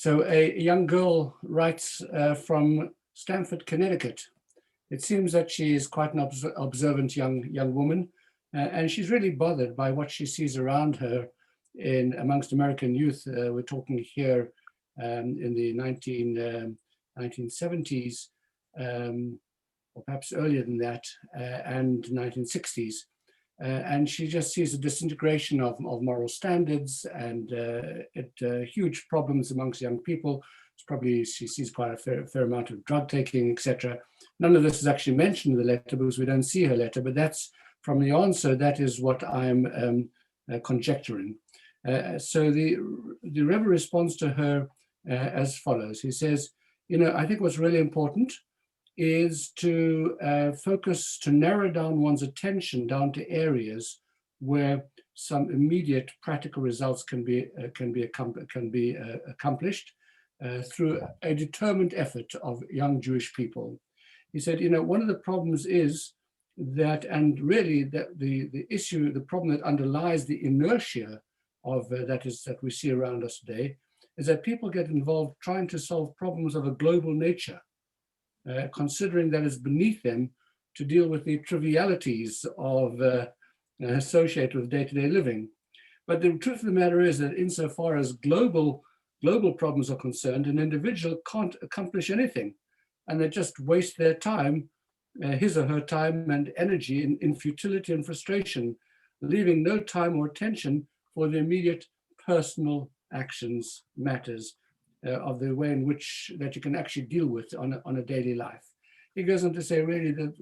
So a young girl writes from Stamford, Connecticut. It seems that she is quite an observant young woman, and she's really bothered by what she sees around her amongst American youth. We're talking here in the 1970s, or perhaps earlier than that, and 1960s. And she just sees a disintegration of moral standards and huge problems amongst young people. She sees quite a fair amount of drug taking, etc. None of this is actually mentioned in the letter because we don't see her letter, but that's from the answer, that is what I'm conjecturing. So the Rebbe responds to her as follows. He says, I think what's really important is to focus, to narrow down one's attention down to areas where some immediate practical results can be accomplished through a determined effort of young Jewish people. He said, one of the problems is that, and really the issue, the problem that underlies the inertia of that we see around us today, is that people get involved trying to solve problems of a global nature, considering that it's beneath them to deal with the trivialities of associated with day-to-day living. But the truth of the matter is that insofar as global problems are concerned, an individual can't accomplish anything, and they just waste their time, his or her time and energy in futility and frustration, leaving no time or attention for the immediate personal actions, matters, of the way in which that you can actually deal with on a daily life. He goes on to say really that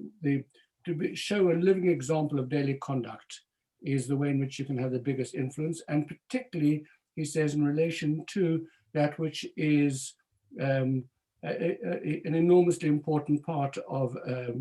show a living example of daily conduct is the way in which you can have the biggest influence, and particularly, he says, in relation to that which is an enormously important part of a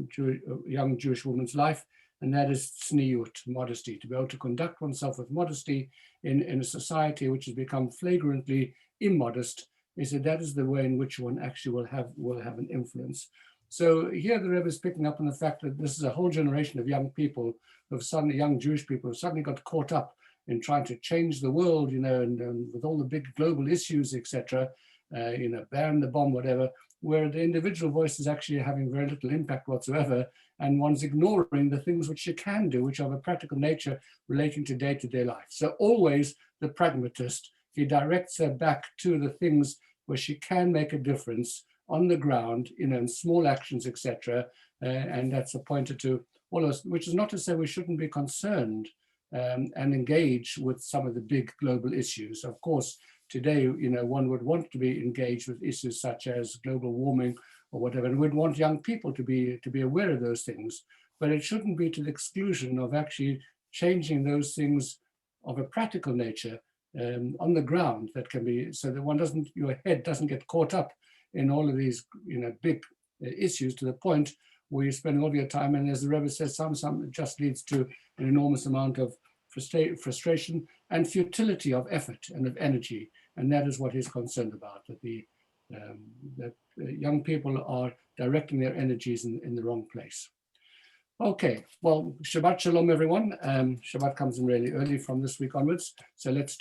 young Jewish woman's life, and that is tzniut, modesty, to be able to conduct oneself with modesty in a society which has become flagrantly immodest. He said that is the way in which one actually will have an influence. So here the Rebbe is picking up on the fact that this is a whole generation of young people young Jewish people who suddenly got caught up in trying to change the world, and with all the big global issues, etc., ban the bomb, whatever, where the individual voice is actually having very little impact whatsoever, and one's ignoring the things which you can do, which are of a practical nature relating to day-to-day life. So always the pragmatist, he directs her back to the things where she can make a difference on the ground, in small actions, etc. And that's a pointer to all of us, which is not to say we shouldn't be concerned and engage with some of the big global issues. Of course, today, one would want to be engaged with issues such as global warming or whatever, and we'd want young people to be aware of those things. But it shouldn't be to the exclusion of actually changing those things of a practical nature on the ground that can be, so that your head doesn't get caught up in all of these, big issues to the point where you're spending all your time, and as the Rebbe says, some it just leads to an enormous amount of frustration and futility of effort and of energy, and that is what he's concerned about. That young people are directing their energies in the wrong place. Okay, well, Shabbat Shalom, everyone. Shabbat comes in really early from this week onwards, so let's